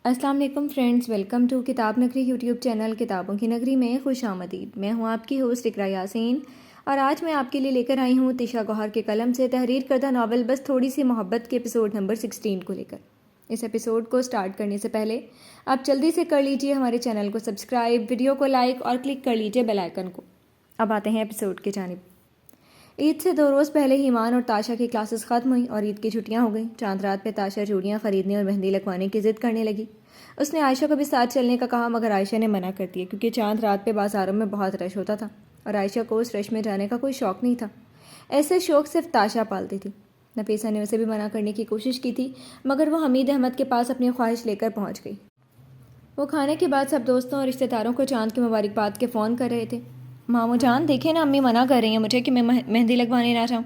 السلام علیکم friends, welcome to کتاب نگری یوٹیوب چینل کتابوں کی نگری میں خوش آمدید۔ میں ہوں آپ کی ہوسٹ اقرا یاسین اور آج میں آپ کے لیے لے کر آئی ہوں تشا گوہر کے قلم سے تحریر کردہ ناول بس تھوڑی سی محبت کے ایپیسوڈ نمبر 16 کو لے کر۔ اس ایپیسوڈ کو سٹارٹ کرنے سے پہلے آپ جلدی سے کر لیجئے ہمارے چینل کو سبسکرائب، ویڈیو کو لائک اور کلک کر لیجئے بیل آئیکن کو۔ اب آتے ہیں ایپیسوڈ کی جانب۔ عید سے 2 روز پہلے ایمان اور تاشا کی کلاسز ختم ہوئیں اور عید کی چھٹیاں ہو گئیں۔ چاند رات پہ تاشا چوڑیاں خریدنے اور مہندی لگوانے کی ضد کرنے لگی۔ اس نے عائشہ کو بھی ساتھ چلنے کا کہا مگر عائشہ نے منع کر دیا کیونکہ چاند رات پہ بازاروں میں بہت رش ہوتا تھا اور عائشہ کو اس رش میں جانے کا کوئی شوق نہیں تھا۔ ایسے شوق صرف تاشا پالتی تھی۔ نفیسہ نے اسے بھی منع کرنے کی کوشش کی تھی مگر وہ حمید احمد کے پاس اپنی خواہش لے کر پہنچ گئی۔ وہ کھانے کے بعد سب دوستوں اور رشتہ داروں کو چاند کی مبارکباد کے فون کر رہے تھے۔ ماموں جان دیکھیں نا، امی منع کر رہی ہیں مجھے کہ میں مہندی لگوانے نہ جاؤں۔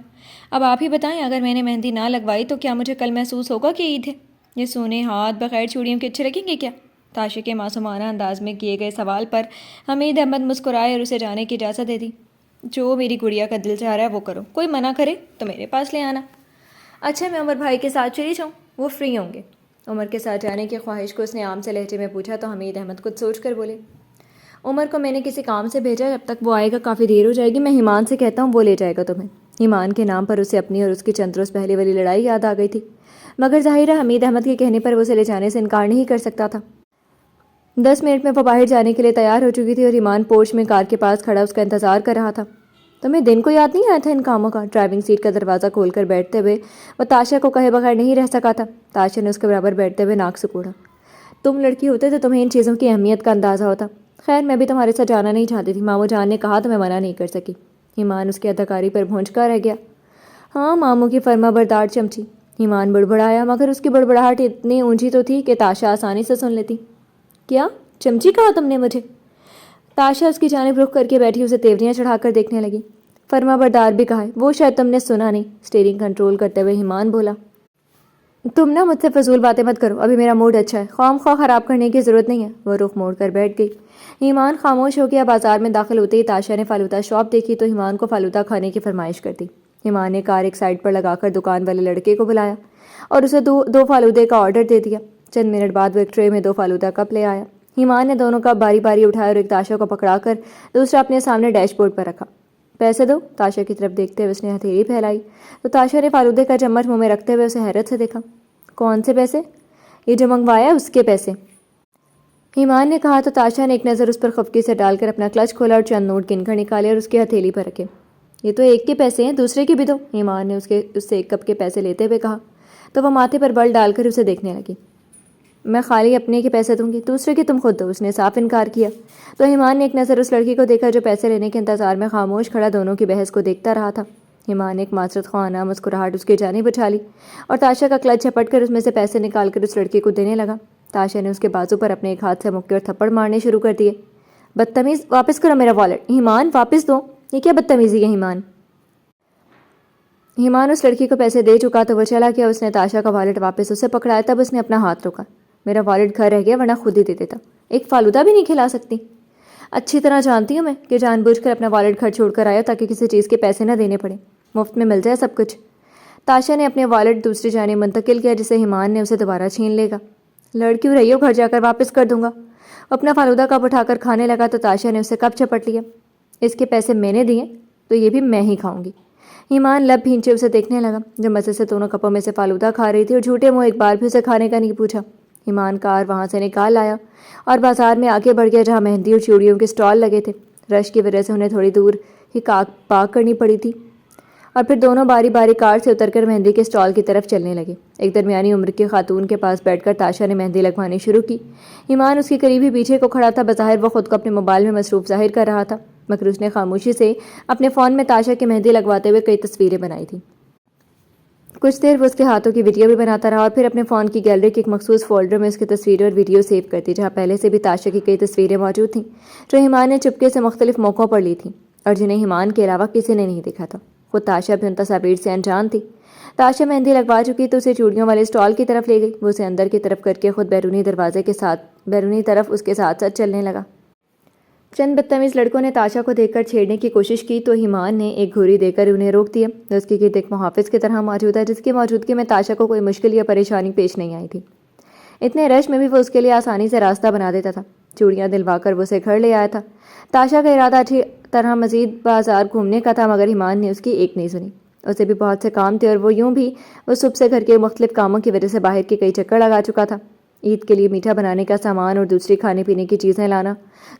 اب آپ ہی بتائیں، اگر میں نے مہندی نہ لگوائی تو کیا مجھے کل محسوس ہوگا کہ عید ہے؟ یہ سونے ہاتھ بغیر چوڑیوں کے اچھے لگیں گے کیا؟ تاشا کے معصومانہ انداز میں کیے گئے سوال پر حمید احمد مسکرائے اور اسے جانے کی اجازت دے دی۔ جو میری گڑیا کا دل چاہ رہا ہے وہ کرو، کوئی منع کرے تو میرے پاس لے آنا۔ اچھا میں عمر بھائی کے ساتھ چلی جاؤں، وہ فری ہوں گے۔ عمر کے ساتھ جانے کی خواہش کو اس نے عام سے لہجے میں پوچھا تو حمید احمد کچھ سوچ کر بولے، عمر کو میں نے کسی کام سے بھیجا، جب تک وہ آئے گا کافی دیر ہو جائے گی، میں ایمان سے کہتا ہوں وہ لے جائے گا تمہیں۔ ایمان کے نام پر اسے اپنی اور اس کی چند روز پہلے والی لڑائی یاد آ گئی تھی مگر ظاہرہ حمید احمد کے کہنے پر وہ اسے لے جانے سے انکار نہیں کر سکتا تھا۔ 10 منٹ میں وہ باہر جانے کے لیے تیار ہو چکی تھی اور ایمان پورچ میں کار کے پاس کھڑا اس کا انتظار کر رہا تھا۔ تمہیں دن کو یاد نہیں آیا تھا ان کاموں کا؟ ڈرائیونگ سیٹ کا دروازہ کھول کر بیٹھتے ہوئے وہ تاشا کو کہے بغیر نہیں رہ سکا تھا۔ تاشا نے اس کے برابر بیٹھتے ہوئے ناک سکوڑا۔ تم لڑکی ہوتے تو تمہیں ان چیزوں کی اہمیت کا اندازہ ہوتا۔ خیر میں بھی تمہارے ساتھ جانا نہیں چاہتی تھی، ماموں جان نے کہا تو میں منع نہیں کر سکی۔ ایمان اس کی اداکاری پر بھونچکا رہ گیا۔ ہاں ماموں کی فرما بردار چمچی، ایمان بڑبڑایا مگر اس کی بڑبڑاہٹ اتنی اونچی تو تھی کہ تاشا آسانی سے سن لیتی۔ کیا چمچی کہا تم نے مجھے؟ تاشا اس کی جانب رخ کر کے بیٹھی اسے تیوریاں چڑھا کر دیکھنے لگی۔ فرما بردار بھی کہا ہے، وہ شاید تم نے سنا نہیں۔ اسٹیئرنگ کنٹرول کرتے ہوئے ایمان بولا، تم نا مجھ سے فضول باتیں مت کرو، ابھی میرا موڈ اچھا ہے، خواہ مخواہ خراب کرنے کی ضرورت نہیں ہے۔ وہ رخ موڑ کر بیٹھ گئی۔ ایمان خاموش ہو گیا۔ بازار میں داخل ہوتے ہی تاشا نے فالودہ شاپ دیکھی تو ایمان کو فالودہ کھانے کی فرمائش کر دی۔ ایمان نے کار ایک سائڈ پر لگا کر دکان والے لڑکے کو بلایا اور اسے دو فالودے کا آرڈر دے دیا۔ چند منٹ بعد وہ ایک ٹرے میں 2 فالودہ کپ لے آیا۔ ایمان نے دونوں کپ باری باری اٹھائے اور ایک تاشا کو پکڑا کر دوسرا اپنے سامنے ڈیش بورڈ پر رکھا۔ پیسے دو، تاشا کی طرف دیکھتے ہوئے اس نے ہتھیلی پھیلائی تو تاشا نے فالودے کا چمچ منہ میں رکھتے ہوئے اسے حیرت سے دیکھا۔ کون سے پیسے؟ یہ جو منگوایا اس کے پیسے، ایمان نے کہا تو تاشا نے ایک نظر اس پر خفگی سے ڈال کر اپنا کلچ کھولا اور چند نوٹ گن کر نکالے اور اس کی ہتھیلی پر رکھے۔ یہ تو ایک کے پیسے ہیں، دوسرے کی بھی دو، ایمان نے اس سے ایک کپ کے پیسے لیتے ہوئے کہا تو وہ ماتھے پر بل ڈال کر اسے دیکھنے لگی۔ میں خالی اپنے کے پیسے دوں گی، دوسرے کے تم خود دو، اس نے صاف انکار کیا۔ تو ایمان نے ایک نظر اس لڑکی کو دیکھا جو پیسے لینے کے انتظار میں خاموش کھڑا دونوں کی بحث کو دیکھتا رہا تھا۔ ایمان نے ایک معذرت خواہانہ مسکراہٹ اس کی جانب اچھالی اور تاشا کا کلچ جھپٹ کر اس میں سے پیسے نکال کر اس لڑکی کو دینے لگا۔ تاشا نے اس کے بازو پر اپنے ایک ہاتھ سے مکے اور تھپڑ مارنے شروع کر دیے۔ بدتمیز، واپس کرو میرا والٹ۔ ایمان واپس دو، یہ کیا بدتمیزی ہے ایمان؟ ایمان اس لڑکی کو پیسے دے چکا تو وہ چلا گیا۔ اس نے تاشا کا والٹ واپس اسے پکڑایا تب اس نے اپنا ہاتھ روکا۔ میرا والٹ گھر رہ گیا ورنہ خود ہی دے دیتا، ایک فالودہ بھی نہیں کھلا سکتی؟ اچھی طرح جانتی ہوں میں کہ جان بوجھ کر اپنا والٹ گھر چھوڑ کر آیا تاکہ کسی چیز کے پیسے نہ دینے پڑے، مفت میں مل جائے سب کچھ۔ تاشا نے اپنے والٹ دوسری جانب منتقل کیا جسے ایمان نے اسے دوبارہ چھین لے گا۔ لڑ کیوں رہی ہو، گھر جا کر واپس کر دوں گا۔ اپنا فالودہ کپ اٹھا کر کھانے لگا تو تاشا نے اسے کپ چپٹ لیا۔ اس کے پیسے میں نے دیے تو یہ بھی میں ہی کھاؤں گی۔ ایمان لب بھینچے اسے دیکھنے لگا جو مزے سے دونوں کپوں میں سے فالودہ کھا رہی تھی اور جھوٹے منہ ایک بار بھی اسے کھانے کا نہیں پوچھا۔ ایمان کار وہاں سے نکال آیا اور بازار میں آگے بڑھ گیا جہاں مہندی اور چوڑیوں کے سٹال لگے تھے۔ رش کی وجہ سے انہیں تھوڑی دور ہی پارک کرنی پڑی تھی اور پھر دونوں باری باری کار سے اتر کر مہندی کے سٹال کی طرف چلنے لگے۔ ایک درمیانی عمر کی خاتون کے پاس بیٹھ کر تاشا نے مہندی لگوانی شروع کی۔ ایمان اس کے قریب ہی پیچھے کو کھڑا تھا، بظاہر وہ خود کو اپنے موبائل میں مصروف ظاہر کر رہا تھا مگر اس نے خاموشی سے اپنے فون میں تاشا کی مہندی لگواتے ہوئے کئی تصویریں بنائی تھیں۔ کچھ دیر وہ اس کے ہاتھوں کی ویڈیو بھی بناتا رہا اور پھر اپنے فون کی گیلری کے ایک مخصوص فولڈر میں اس کی تصویریں اور ویڈیو سیو کرتی جہاں پہلے سے بھی تاشا کی کئی تصویریں موجود تھیں جو ایمان نے چپکے سے مختلف موقعوں پر لی تھیں اور جنہیں ایمان کے علاوہ کسی نے نہیں دیکھا تھا۔ خود تاشا بھی ان تصاویر سے انجان تھی۔ تاشا مہندی لگوا چکی تو اسے چوڑیوں والے سٹال کی طرف لے گئی۔ وہ اسے اندر کی طرف کر کے خود بیرونی طرف اس کے ساتھ ساتھ چلنے لگا۔ چند بدتمیز لڑکوں نے تاشا کو دیکھ کر چھیڑنے کی کوشش کی تو ایمان نے ایک گھوری دے کر انہیں روک دیا جو اس کے گرد ایک محافظ کی طرح موجود ہے جس کی موجودگی میں تاشا کو کوئی مشکل یا پریشانی پیش نہیں آئی تھی۔ اتنے رش میں بھی وہ اس کے لیے آسانی سے راستہ بنا دیتا تھا۔ چوڑیاں دلوا کر وہ اسے گھر لے آیا تھا۔ تاشا کا ارادہ اچھی طرح مزید بازار گھومنے کا تھا، مگر ایمان نے اس کی ایک نہیں سنی۔ اسے بھی بہت سے کام تھے اور وہ یوں بھی وہ صبح سے گھر کے مختلف کاموں کی وجہ سے باہر کے کئی چکر لگا چکا تھا۔ عید کے لیے میٹھا بنانے کا سامان اور دوسری کھانے پینے کی چیزیں لانا،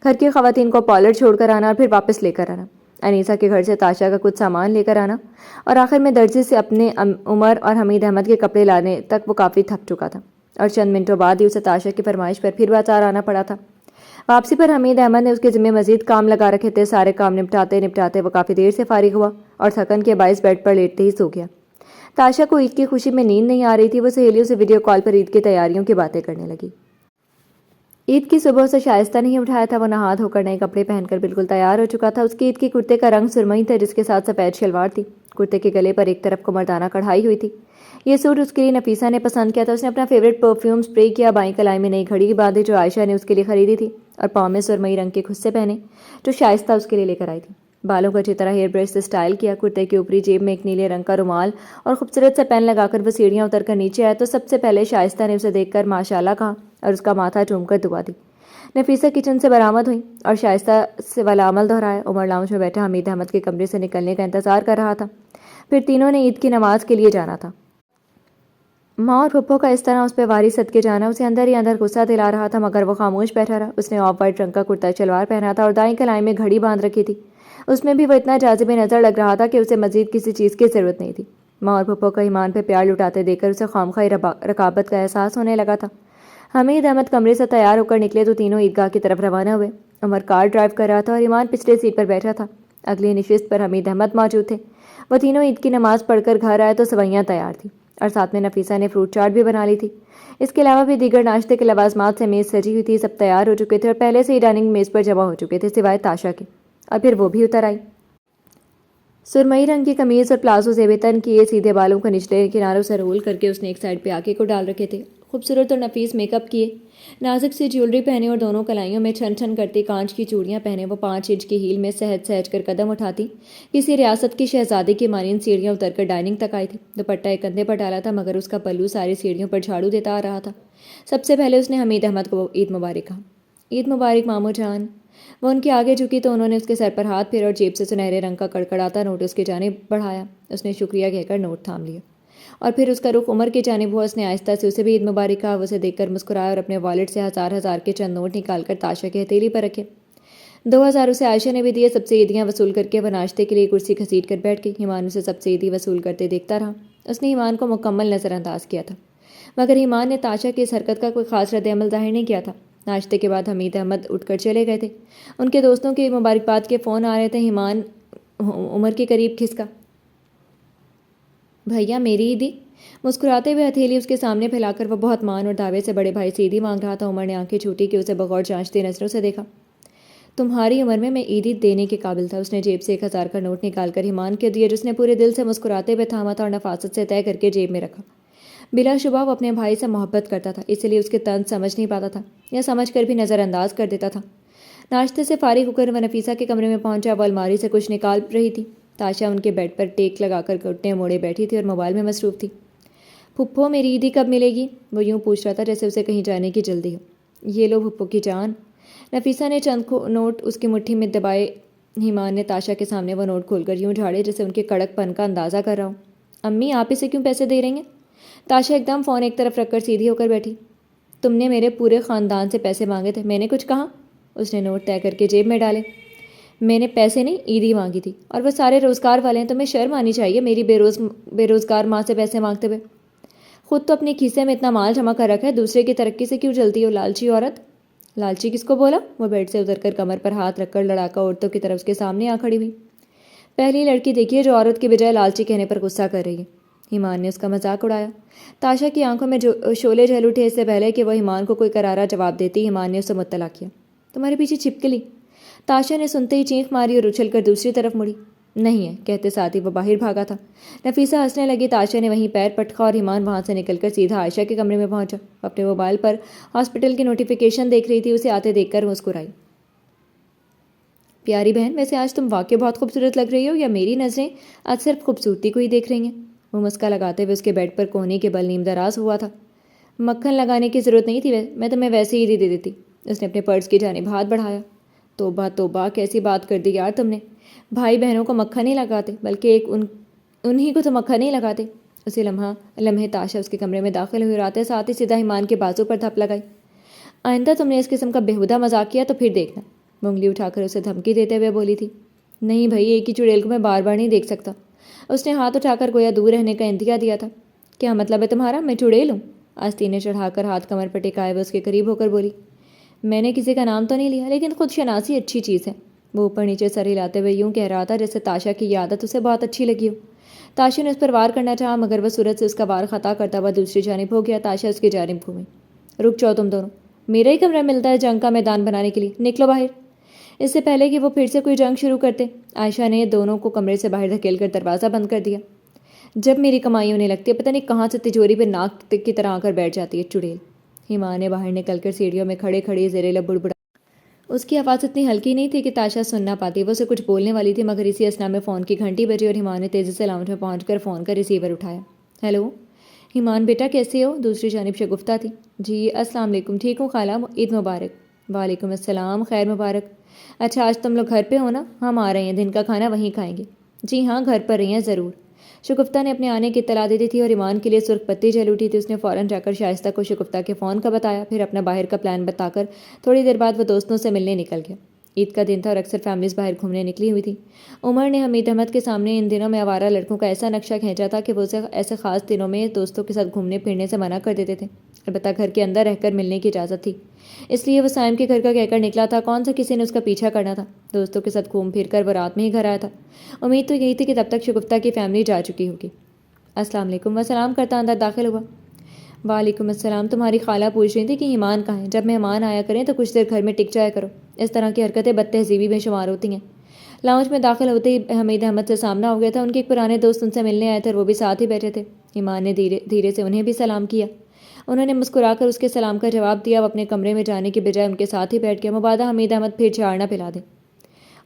گھر کی خواتین کو پارلر چھوڑ کر آنا اور پھر واپس لے کر آنا، انیسہ کے گھر سے تاشا کا کچھ سامان لے کر آنا، اور آخر میں درزی سے اپنے عمر اور حمید احمد کے کپڑے لانے تک وہ کافی تھک چکا تھا، اور چند منٹوں بعد ہی اسے تاشا کی فرمائش پر پھر بازار آنا پڑا تھا۔ واپسی پر حمید احمد نے اس کے ذمہ مزید کام لگا رکھے تھے۔ سارے کام نپٹاتے وہ کافی دیر سے فارغ ہوا اور تھکن کے باعث بیڈ پر لیٹتے ہی سو گیا۔ تاشا کو عید کی خوشی میں نیند نہیں آ رہی تھی۔ وہ سہیلیوں سے ویڈیو کال پر عید کی تیاریوں کی باتیں کرنے لگی۔ عید کی صبح اسے شائستہ نہیں اٹھایا تھا۔ وہ نہا دھو کر نئے کپڑے پہن کر بالکل تیار ہو چکا تھا۔ اس کی عید کے کرتے کا رنگ سرمئی تھا، جس کے ساتھ سفید شلوار تھی۔ کرتے کے گلے پر ایک طرف کو مردانہ کڑھائی ہوئی تھی۔ یہ سوٹ اس کے لیے نفیسہ نے پسند کیا تھا۔ اس نے اپنا فیوریٹ پرفیوم اسپرے کیا، بائیں کلائی میں نئی گھڑی باندھی جو عائشہ نے اس کے لیے خریدی تھی، اور پاؤں میں سرمئی رنگ کے خصے پہنے جو شائستہ اس کے لیے لے کر آئی تھی۔ بالوں کو اچھی طرح ہیئر برش سے سٹائل کیا۔ کرتے کی اوپری جیب میں ایک نیلے رنگ کا رومال اور خوبصورت سے پین لگا کر وہ سیڑھیاں اتر کر نیچے آیا تو سب سے پہلے شائستہ نے اسے دیکھ کر ماشاءاللہ کہا اور اس کا ماتھا چوم کر دعا دی۔ نفیسہ کچن سے برآمد ہوئی اور شائستہ سے والا عمل دہرایا۔ عمر لاؤنج میں بیٹھا حمید احمد کے کمرے سے نکلنے کا انتظار کر رہا تھا۔ پھر تینوں نے عید کی نماز کے لیے جانا تھا۔ ماں اور پھپھو کا اس طرح اس پہ واری صدقے جانا اسے اندر ہی اندر غصہ دلا رہا تھا، مگر وہ خاموش بیٹھا رہا۔ اس نے آف وائٹ رنگ کا کرتا شلوار پہنا تھا اور دائیں کلائی میں گھڑی باندھ رکھی تھی۔ اس میں بھی وہ اتنا جاذب نظر لگ رہا تھا کہ اسے مزید کسی چیز کی ضرورت نہیں تھی۔ ماں اور پھپھو کا ایمان پہ پیار لٹاتے دیکھ کر اسے خامخواہ رقابت کا احساس ہونے لگا تھا۔ حمید احمد کمرے سے تیار ہو کر نکلے تو تینوں عیدگاہ کی طرف روانہ ہوئے۔ عمر کار ڈرائیو کر رہا تھا اور ایمان پچھلے سیٹ پر بیٹھا تھا۔ اگلی نشست پر حمید احمد موجود تھے۔ وہ تینوں عید کی نماز پڑھ کر گھر آئے تو سوئیاں تیار تھیں اور ساتھ میں نفیسہ نے فروٹ چاٹ بھی بنا لی تھی۔ اس کے علاوہ بھی دیگر ناشتے کے لوازمات سے میز سجی ہوئی تھی۔ سب تیار ہو چکے تھے اور پہلے سے ہی ڈائننگ میز پر جمع ہو چکے تھے سوائے تاشا کے، اور پھر وہ بھی اتر آئی۔ سرمئی رنگ کی قمیض اور پلازو زیب تن کیے، سیدھے بالوں کو نچلے کناروں سے رول کر کے اس نے ایک سائڈ پہ آنکھیں کو ڈال رکھے تھے۔ خوبصورت اور نفیس میک اپ کیے، نازک سی جیولری پہنے اور دونوں کلائیوں میں چھن چھن کرتی کانچ کی چوڑیاں پہنے وہ 5 انچ کی ہیل میں سہج سہج کر قدم اٹھاتی کسی ریاست کی شہزادی کی مانند سیڑھیاں اتر کر ڈائننگ تک آئی تھی۔ دوپٹہ ایک کندھے پر ڈالا تھا، مگر اس کا پلو ساری سیڑھیوں پر جھاڑو دیتا آ رہا تھا۔ سب سے پہلے اس نے حمید احمد کو عید مبارک کہا۔ عید مبارک مامو جان۔ وہ ان کے آگے جھکی تو انہوں نے اس کے سر پر ہاتھ پھیرا اور جیب سے سنہرے رنگ کا کڑکڑاتا نوٹ اس کی جانب بڑھایا۔ اس نے شکریہ کہہ کر نوٹ تھام لیا اور پھر اس کا رخ عمر کی جانب ہوا۔ اس نے آہستہ سے اسے بھی عید مبارک کہا۔ وہ اسے دیکھ کر مسکرایا اور اپنے والیٹ سے ہزار کے چند نوٹ نکال کر تاشا کی ہتھیلی پر رکھے۔ 2000 اسے عائشہ نے بھی دیے۔ سب سے عیدیاں وصول کر کے وہ ناشتے کے لیے کرسی گھسیٹ کر بیٹھ گئی۔ ایمان اسے سب سے عیدی وصول کرتے دیکھتا رہا۔ اس نے ایمان کو مکمل نظر انداز کیا تھا، مگر ایمان نے تاشا کی اس حرکت کا کوئی خاص رد عمل ظاہر نہیں کیا تھا۔ ناشتے کے بعد حمید احمد اٹھ کر چلے گئے تھے۔ ان کے دوستوں کے مبارکباد کے فون آ رہے تھے۔ ایمان عمر کے قریب کھسکا۔ بھیا میری عیدی؟ مسکراتے ہوئے ہتھیلی اس کے سامنے پھیلا کر وہ بہت مان اور دعوے سے بڑے بھائی سے عیدی مانگ رہا تھا۔ عمر نے آنکھیں چھوٹی کہ اسے بغور جانچتی نظروں سے دیکھا۔ تمہاری عمر میں عیدی دینے کے قابل تھا۔ اس نے جیب سے 1000 کا نوٹ نکال کر ایمان کے دیا، جس نے پورے دل سے مسکراتے ہوئے تھاما تھا اور نفاست سے طے کر کے جیب میں رکھا۔ بلا شبہ وہ اپنے بھائی سے محبت کرتا تھا، اس لیے اس کے طنز سمجھ نہیں پاتا تھا یا سمجھ کر بھی نظر انداز کر دیتا تھا۔ ناشتے سے فارغ ہو کر وہ نفیسہ کے کمرے میں پہنچا۔ وہ الماری سے کچھ نکال رہی تھی۔ تاشا ان کے بیڈ پر ٹیک لگا کر گھٹنے موڑے بیٹھی تھی اور موبائل میں مصروف تھی۔ پھپھو میری عیدی کب ملے گی؟ وہ یوں پوچھ رہا تھا جیسے اسے کہیں جانے کی جلدی ہو۔ یہ لو پھپھو کی جان۔ نفیسہ نے چند نوٹ اس کی مٹھی میں دبائے۔ ایمان نے تاشا کے سامنے وہ نوٹ کھول کر یوں جھاڑے جیسے ان کے کڑک پن کا اندازہ کر رہا ہوں۔ امی آپ اسے کیوں پیسے دے رہی ہیں؟ تاشا ایک دم فون ایک طرف رکھ کر سیدھی ہو کر بیٹھی۔ تم نے میرے پورے خاندان سے پیسے مانگے تھے، میں نے کچھ کہا؟ اس نے نوٹ طے کر کے جیب میں ڈالے۔ میں نے پیسے نہیں، عیدی مانگی تھی، اور وہ سارے روزگار والے ہیں۔ تمہیں شرم آنی چاہیے میری بے روزگار ماں سے پیسے مانگتے ہوئے۔ خود تو اپنے کھیسے میں اتنا مال جمع کر رکھا ہے، دوسرے کی ترقی سے کیوں جلتی ہو لالچی عورت؟ لالچی کس کو بولا؟ وہ بیڈ سے اتر کر کمر پر ہاتھ رکھ کر لڑاکا عورتوں کی طرف اس کے سامنے آ کھڑی ہوئی۔ پہلی لڑکی دیکھیے جو عورت کی بجائے لالچی کہنے پر غصہ کر رہی ہے۔ ایمان نے اس کا مذاق اڑایا۔ تاشا کی آنکھوں میں شعلے جھل اٹھے۔ اس سے پہلے کہ وہ ایمان کو کوئی کرارا جواب دیتی، ایمان نے اسے مطلع کیا۔ تمہارے پیچھے چھپکلی؟ تاشا نے سنتے ہی چینخ ماری اور اچھل کر دوسری طرف مڑی۔ نہیں ہے کہتے ساتھ ہی وہ باہر بھاگا تھا۔ نفیسہ ہنسنے لگی۔ تاشا نے وہیں پیر پٹکا اور ایمان وہاں سے نکل کر سیدھا عائشہ کے کمرے میں پہنچا۔ اپنے موبائل پر ہاسپٹل کی نوٹیفیکیشن دیکھ رہی تھی۔ اسے آتے دیکھ کر مسکرائی۔ پیاری بہن، ویسے آج تم واقعی بہت خوبصورت لگ رہی ہو، یا میری نظریں آج صرف خوبصورتی کو ہی دیکھ رہی ہیں؟ وہ مسکا لگاتے ہوئے اس کے بیڈ پر کوہنی کے بل نیم دراز ہوا تھا۔ مکھن لگانے کی ضرورت نہیں تھی، میں تمہیں ویسے ہی دے دیتی۔ اس نے اپنے پرس کی جانب ہاتھ بڑھایا۔ توبہ توبہ، کیسی بات کر دی یار تم نے، بھائی بہنوں کو مکھن نہیں لگاتے، بلکہ انہی کو تو مکھن نہیں لگاتے۔ اسی لمحے تاشا اس کے کمرے میں داخل ہوئی اور آتے ساتھ ہی سیدھا ایمان کے بازو پر دھپ لگائی۔ آئندہ تم نے اس قسم کا بےہودہ مذاق کیا تو پھر دیکھنا، انگلی اٹھا کر اسے دھمکی دیتے ہوئے بولی تھی۔ نہیں بھائی، ایک ہی چڑیل کو میں بار بار نہیں دیکھ سکتا۔ اس نے ہاتھ اٹھا کر گویا دور رہنے کا انتہا دیا تھا۔ کیا مطلب ہے تمہارا، میں چڑیل ہوں؟ آستین نے چڑھا کر ہاتھ کمر پر ٹکائے ہوئے اس کے قریب ہو کر بولی۔ میں نے کسی کا نام تو نہیں لیا، لیکن خود شناسی اچھی چیز ہے۔ وہ اوپر نیچے سر ہلاتے ہوئے یوں کہہ رہا تھا جیسے تاشا کی یہ عادت اسے بہت اچھی لگی ہو۔ تاشا نے اس پر وار کرنا چاہا، مگر وہ صورت سے اس کا وار خطا کرتا ہوا دوسری جانب ہو گیا۔ تاشا اس کی جانب گھومی۔ رک جاؤ تم دونوں، میرا ہی کمرہ ملتا ہے جنگ کا میدان بنانے کے لیے، نکلو باہر۔ اس سے پہلے کہ وہ پھر سے کوئی جنگ شروع کرتے، عائشہ نے دونوں کو کمرے سے باہر دھکیل کر دروازہ بند کر دیا۔ جب میری کمائی ہونے لگتی ہے، پتہ نہیں کہاں سے تجوری پہ ناک کی طرح آ کر بیٹھ جاتی ہے چڑیل۔ ایمان نے باہر نکل کر سیڑھیوں میں کھڑے کھڑے زیر لب بڑبڑا۔ اس کی آواز اتنی ہلکی نہیں تھی کہ تاشا سن نہ پاتی۔ وہ اسے کچھ بولنے والی تھی، مگر اسی اثنا میں فون کی گھنٹی بجی اور ایمان نے تیزی سے لاؤنج میں پہنچ کر فون کا ریسیور اٹھایا۔ ہیلو ایمان بیٹا، کیسے ہو؟ دوسری جانب شگفتہ تھی۔ جی السلام علیکم، ٹھیک ہوں خالہ، عید مبارک۔ وعلیکم السلام، خیر مبارک۔ اچھا آج تم لوگ گھر پہ ہو نا؟ ہم آ رہے ہیں، دن کا کھانا وہیں کھائیں گے۔ جی ہاں، گھر پر رہی ہیں ضرور۔ شگفتہ نے اپنے آنے کی اطلاع دے دی تھی اور ایمان کے لیے سرخ بتی جل اٹھی تھی۔ اس نے فوراً جا کر شائستہ کو شگفتہ کے فون کا بتایا، پھر اپنا باہر کا پلان بتا کر تھوڑی دیر بعد وہ دوستوں سے ملنے نکل گیا۔ عید کا دن تھا اور اکثر فیملیز باہر گھومنے نکلی ہوئی تھی۔ عمر نے حمید احمد کے سامنے ان دنوں میں آوارہ لڑکوں کا ایسا نقشہ کھینچا تھا کہ وہ اسے ایسے خاص دنوں میں دوستوں کے ساتھ گھومنے پھرنے سے منع کر دیتے تھے، البتہ گھر کے اندر رہ کر ملنے کی اجازت تھی۔ اس لیے وہ سائم کے گھر کا کہہ کر نکلا تھا، کون سا کسی نے اس کا پیچھا کرنا تھا۔ دوستوں کے ساتھ گھوم پھر کر وہ رات میں ہی گھر آیا تھا۔ امید تو یہی تھی کہ تب تک شگفتہ کی فیملی جا چکی ہوگی۔ السلام علیکم، وہ سلام کرتا اندر داخل ہوا۔ وعلیکم السلام، تمہاری خالہ پوچھ رہی تھی کہ ایمان کہاں ہے، جب مہمان آیا کریں تو کچھ دیر گھر میں ٹک جایا کرو، اس طرح کی حرکتیں بد تہذیبی میں شمار ہوتی ہیں۔ لاؤنج میں داخل ہوتے ہی حمید احمد سے سامنا ہو گیا تھا۔ ان کے ایک پرانے دوست ان سے ملنے آئے تھے اور وہ بھی ساتھ ہی بیٹھے تھے۔ ایمان نے دھیرے سے انہیں بھی سلام کیا۔ انہوں نے مسکرا کر اس کے سلام کا جواب دیا۔ وہ اپنے کمرے میں جانے کی بجائے ان کے ساتھ ہی بیٹھ گیا، مبادا حمید احمد پھر جھاڑ نہ پلا دیں۔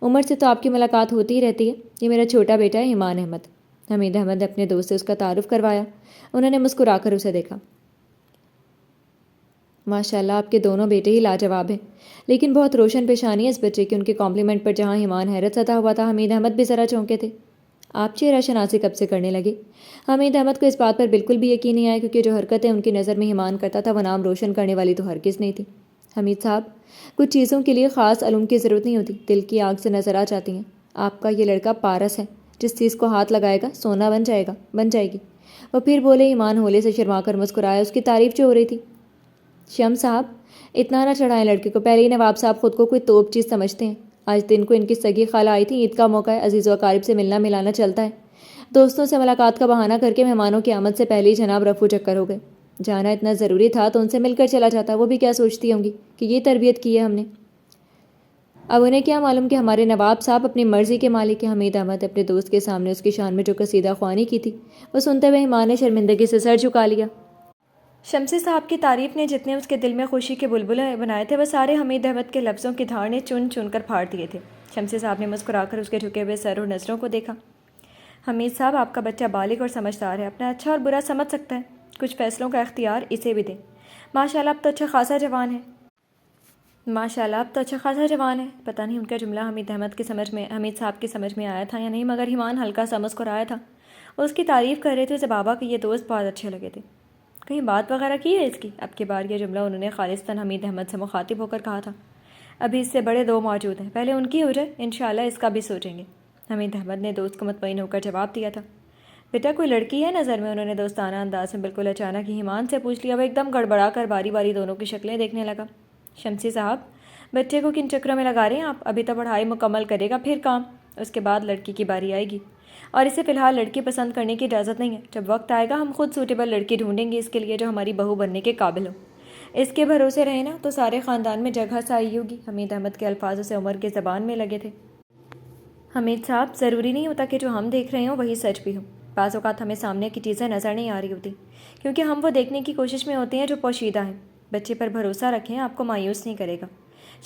عمر سے تو آپ کی ملاقات ہوتی ہی رہتی ہے، یہ میرا چھوٹا بیٹا ہے ایمان احمد۔ حمید احمد نے اپنے دوست سے اس کا تعارف کروایا۔ انہوں نے مسکرا کر اسے دیکھا۔ ماشاء اللہ، آپ کے دونوں بیٹے ہی لاجواب ہیں، لیکن بہت روشن پیشانی ہے اس بچے کی۔ ان کے کمپلیمنٹ پر جہاں ایمان حیرت زدہ ہوا تھا، حمید احمد بھی ذرا چونکے تھے۔ آپ چہرہ شناسی کب سے کرنے لگے؟ حمید احمد کو اس بات پر بالکل بھی یقین نہیں آیا، کیونکہ جو حرکتیں ان کی نظر میں ایمان کرتا تھا وہ نام روشن کرنے والی تو ہرگز نہیں تھی۔ حمید صاحب، کچھ چیزوں کے لیے خاص علم کی ضرورت نہیں ہوتی، دل کی آنکھ سے نظر آ جاتی ہیں۔ آپ کا یہ لڑکا پارس ہے، جس چیز کو ہاتھ لگائے گا سونا بن جائے گی۔ وہ پھر بولے۔ ایمان ہولے سے شرما کر مسکرایا، اس کی تعریف جو ہو رہی تھی۔ شم صاحب، اتنا نہ چڑھائیں لڑکے کو، پہلے ہی نواب صاحب خود کو کوئی توپ چیز سمجھتے ہیں۔ آج دن کو ان کی سگی خالہ آئی تھی، عید کا موقع ہے، عزیز و اقارب سے ملنا ملانا چلتا ہے۔ دوستوں سے ملاقات کا بہانہ کر کے مہمانوں کی آمد سے پہلے ہی جناب رفو چکر ہو گئے۔ جانا اتنا ضروری تھا تو ان سے مل کر چلا جاتا، وہ بھی کیا سوچتی ہوں گی کہ یہ تربیت کی ہے ہم نے۔ اب انہیں کیا معلوم کہ ہمارے نواب صاحب اپنی مرضی کے مالک ہیں۔ حمید احمد اپنے دوست کے سامنے اس کی شان میں جو قصیدہ خوانی کی تھی وہ سنتے ہوئے ایمان نے شرمندگی سے سر جھکا لیا۔ شمسی صاحب کی تعریف نے جتنے اس کے دل میں خوشی کے بلبلے بنائے تھے، وہ سارے حمید احمد کے لفظوں کی دھاڑ نے چن چن کر پھاڑ دیے تھے۔ شمسی صاحب نے مسکرا کر اس کے جھکے ہوئے سر اور نظروں کو دیکھا۔ حمید صاحب، آپ کا بچہ بالغ اور سمجھدار ہے، اپنا اچھا اور برا سمجھ سکتا ہے، کچھ فیصلوں کا اختیار اسے بھی دیں۔ ماشاء اللہ، اب تو اچھا خاصا جوان ہے۔ پتہ نہیں ان کا جملہ حمید صاحب کی سمجھ میں آیا تھا یا نہیں، مگر ایمان ہلکا سا مسکرایا تھا۔ اس کی تعریف کر رہے تھے اسے بابا کے یہ دوست بہت اچھے لگے تھے۔ کہیں بات وغیرہ کی ہے اس کی؟ اب کی بار یہ جملہ انہوں نے خالصتاً حمید احمد سے مخاطب ہو کر کہا تھا۔ ابھی اس سے بڑے دو موجود ہیں، پہلے ان کی ہو جائے، انشاءاللہ اس کا بھی سوچیں گے۔ حمید احمد نے دوست کو مطمئن ہو کر جواب دیا تھا۔ بیٹا کوئی لڑکی ہے نظر میں؟ انہوں نے دوستانہ انداز میں بالکل اچانک ہی ایمان سے پوچھ لیا۔ وہ ایک دم گڑبڑا کر باری باری دونوں کی شکلیں دیکھنے لگا۔ شمسی صاحب، بچے کو کن چکروں میں لگا رہے ہیں آپ؟ ابھی تو پڑھائی مکمل کرے گا پھر کام، اس کے بعد لڑکی کی باری آئے گی، اور اسے فی الحال لڑکی پسند کرنے کی اجازت نہیں ہے۔ جب وقت آئے گا ہم خود سوٹیبل لڑکی ڈھونڈیں گے اس کے لیے جو ہماری بہو بننے کے قابل ہو۔ اس کے بھروسے رہے نا تو سارے خاندان میں جگہ سائی ہوگی۔ حمید احمد کے الفاظ اسے عمر کی زبان میں لگے تھے۔ حمید صاحب، ضروری نہیں ہوتا کہ جو ہم دیکھ رہے ہوں وہی سچ بھی ہو۔ بعض اوقات ہمیں سامنے کی چیزیں نظر نہیں آ رہی ہوتی، کیونکہ ہم وہ دیکھنے کی کوشش میں ہوتے ہیں جو پوشیدہ ہیں۔ بچے پر بھروسہ رکھیں، آپ کو مایوس نہیں کرے گا۔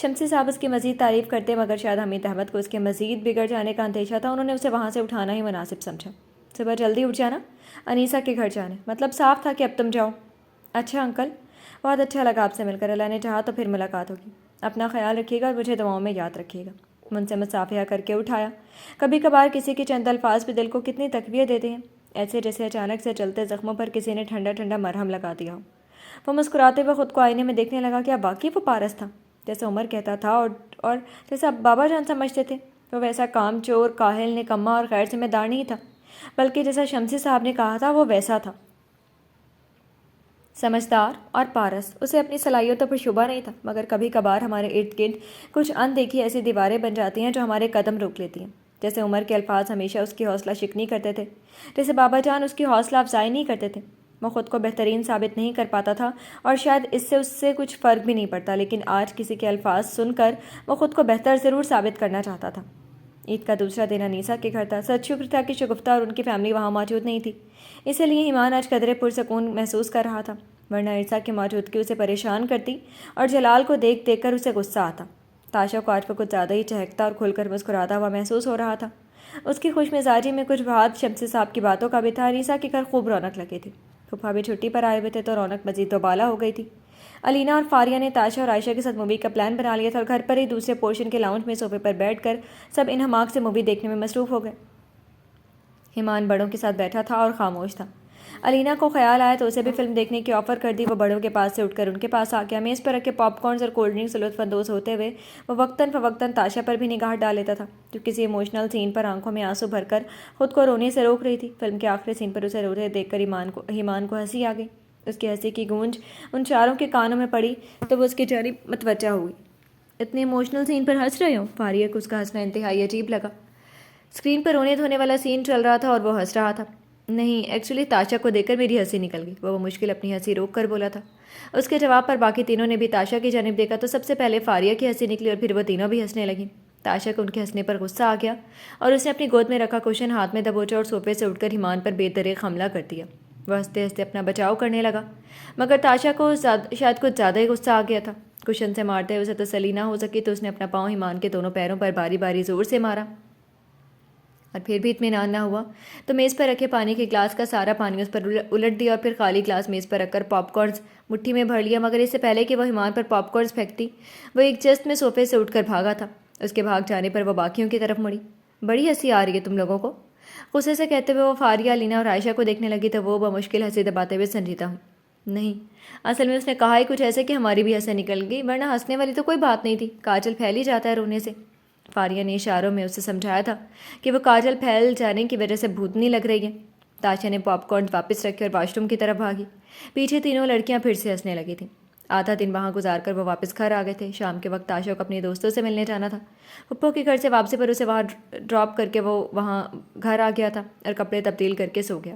شمسی صاحب اس کی مزید تعریف کرتے، مگر شاید حمید احمد کو اس کے مزید بگڑ جانے کا اندیشہ تھا، انہوں نے اسے وہاں سے اٹھانا ہی مناسب سمجھا۔ صبح جلدی اٹھ جانا، انیسہ کے گھر جانا، مطلب صاف تھا کہ اب تم جاؤ۔ اچھا انکل، بہت اچھا لگا آپ سے مل کر، اللہ نے چاہا تو پھر ملاقات ہوگی، اپنا خیال رکھیے گا اور مجھے دعاؤں میں یاد رکھیے گا۔ من سے مصافحہ کر کے اٹھایا۔ کبھی کبھار کسی کے چند الفاظ بھی دل کو کتنی تقویت دیتے ہیں، ایسے جیسے اچانک سے چلتے زخموں پر کسی نے ٹھنڈا ٹھنڈا مرہم لگا دیا ہو۔ وہ مسکراتے ہوئے خود کو آئینے میں دیکھنے لگا کہ اب واقعی وہ پارس تھا جیسے عمر کہتا تھا، اور جیسے اب بابا جان سمجھتے تھے۔ وہ ویسا کام چور، کاہل، نکما اور غیر ذمہ دار نہیں تھا، بلکہ جیسا شمسی صاحب نے کہا تھا وہ ویسا تھا، سمجھدار اور پارس۔ اسے اپنی صلاحیتوں پر شبہ نہیں تھا، مگر کبھی کبھار ہمارے ارد گرد کچھ اندیکھی ایسی دیواریں بن جاتی ہیں جو ہمارے قدم روک لیتی ہیں۔ جیسے عمر کے الفاظ ہمیشہ اس کی حوصلہ شکنی کرتے تھے، جیسے بابا جان اس کی حوصلہ افزائی نہیں کرتے تھے۔ وہ خود کو بہترین ثابت نہیں کر پاتا تھا اور شاید اس سے کچھ فرق بھی نہیں پڑتا، لیکن آج کسی کے الفاظ سن کر وہ خود کو بہتر ضرور ثابت کرنا چاہتا تھا۔ عید کا دوسرا دن انیسہ کے گھر تھا۔ سچ شکر تھا کہ شگفتہ اور ان کی فیملی وہاں موجود نہیں تھی، اسی لیے ایمان آج قدرے پرسکون محسوس کر رہا تھا، ورنہ ارسا کی موجودگی اسے پریشان کرتی اور جلال کو دیکھ دیکھ کر اسے غصہ آتا۔ تاشا کو آج وہ کچھ زیادہ ہی چہکتا اور کھل کر مسکراتا ہوا محسوس ہو رہا تھا۔ اس کی خوش مزاجی میں کچھ بات شمسی صاحب کی باتوں کا بھی تھا۔ انیسہ کے گھر خوب رونق لگی تھی، پھپھا بھی چھٹی پر آئے ہوئے تھے تو رونق مزید دوبالا ہو گئی تھی۔ علینا اور فاریہ نے تاشا اور عائشہ کے ساتھ مووی کا پلان بنا لیا تھا اور گھر پر ہی دوسرے پورشن کے لاؤنج میں صوفے پر بیٹھ کر سب انہماک سے مووی دیکھنے میں مصروف ہو گئے۔ ایمان بڑوں کے ساتھ بیٹھا تھا اور خاموش تھا۔ علینا کو خیال آیا تو اسے بھی فلم دیکھنے کی آفر کر دی۔ وہ بڑوں کے پاس سے اٹھ کر ان کے پاس آ گیا۔ میز پر رکھے پاپ کارنز اور کولڈ ڈرنک سے لطف اندوز ہوتے ہوئے وہ وقتاً فوقتاً تاشا پر بھی نگاہ ڈال لیتا تھا جو کسی ایموشنل سین پر آنکھوں میں آنسو بھر کر خود کو رونے سے روک رہی تھی۔ فلم کے آخری سین پر اسے روتے دیکھ کر ایمان کو ہنسی آ گئی۔ اس کی ہنسی کی گونج ان چاروں کے کانوں میں پڑی تو وہ اس کی جانب متوجہ ہوئی۔ اتنے ایموشنل سین پر ہنس رہے ہو؟ فاریہ کو اس کا ہنسنا انتہائی عجیب لگا۔ اسکرین پر رونے دھونے والا سین چل رہا تھا اور وہ ہنس رہا تھا۔ نہیں، ایکچولی تاشا کو دیکھ کر میری ہنسی نکل گئی، وہ مشکل اپنی ہنسی روک کر بولا تھا۔ اس کے جواب پر باقی تینوں نے بھی تاشا کی جانب دیکھا تو سب سے پہلے فاریہ کی ہنسی نکلی اور پھر وہ تینوں بھی ہنسنے لگیں۔ تاشا کو ان کے ہنسنے پر غصہ آ گیا اور اس نے اپنی گود میں رکھا کوشن ہاتھ میں دبوچا اور صوفے سے اٹھ کر ایمان پر بے دریغ حملہ کر دیا۔ وہ ہنستے ہنستے اپنا بچاؤ کرنے لگا، مگر تاشا کو شاید کچھ زیادہ ہی غصہ آ گیا تھا۔ کوشن سے مارتے ہوئے اسے تسلی نہ ہو سکی تو اس نے اپنا پاؤں ایمان کے دونوں پیروں پر باری باری زور سے مارا اور پھر بھی اطمینان نہ ہوا تو میز پر رکھے پانی کے گلاس کا سارا پانی اس پر الٹ دیا اور پھر خالی گلاس میز پر رکھ کر پاپ کارنز مٹھی میں بھر لیا، مگر اس سے پہلے کہ وہ ایمان پر پاپ کارنز پھینکتی وہ ایک جست میں صوفے سے اٹھ کر بھاگا تھا۔ اس کے بھاگ جانے پر وہ باقیوں کی طرف مڑی۔ بڑی ہنسی آ رہی ہے تم لوگوں کو؟ غصے سے کہتے ہوئے وہ فاریہ، لینا اور عائشہ کو دیکھنے لگی تو وہ بمشکل ہنسی دباتے ہوئے سنجیدہ ہوئی۔ نہیں، اصل میں اس نے کہا ہی کچھ ایسے کہ ہماری بھی ہنسی نکل گئی، ورنہ ہنسنے والی تو کوئی بات نہیں تھی، کاجل پھیل ہی جاتا ہے رونے سے۔ فاریہ نے اشاروں میں اسے سمجھایا تھا کہ وہ کاجل پھیل جانے کی وجہ سے بھوتنی لگ رہی ہے۔ تاشا نے پاپ کارن واپس رکھے اور واش روم کی طرف بھاگی۔ پیچھے تینوں لڑکیاں پھر سے ہنسنے لگی تھیں۔ آدھا دن وہاں گزار کر وہ واپس گھر آ گئے تھے۔ شام کے وقت تاشا کو اپنے دوستوں سے ملنے جانا تھا۔ پھپھو کے گھر سے واپسی پر اسے وہاں ڈراپ کر کے وہ وہاں گھر آ گیا تھا اور کپڑے تبدیل کر کے سو گیا۔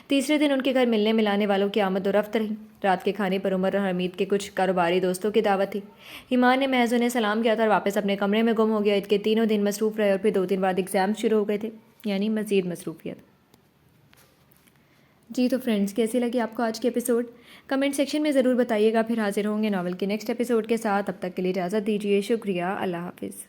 تیسرے دن ان کے گھر ملنے ملانے والوں کی آمد و رفت رہی۔ رات کے کھانے پر عمر اور حمید کے کچھ کاروباری دوستوں کی دعوت تھی۔ ایمان نے محض انہیں سلام کیا تھا اور واپس اپنے کمرے میں گم ہو گیا۔ عید کے تینوں دن مصروف رہے اور پھر 2 دن بعد ایگزام شروع ہو گئے تھے، یعنی مزید مصروفیت۔ جی تو فرینڈز، کیسی لگی آپ کو آج کی ایپیسوڈ؟ کمنٹ سیکشن میں ضرور بتائیے گا۔ پھر حاضر ہوں گے ناول کے نیکسٹ ایپیسوڈ کے ساتھ۔ اب تک کے لیے اجازت دیجیے، شکریہ، اللہ حافظ۔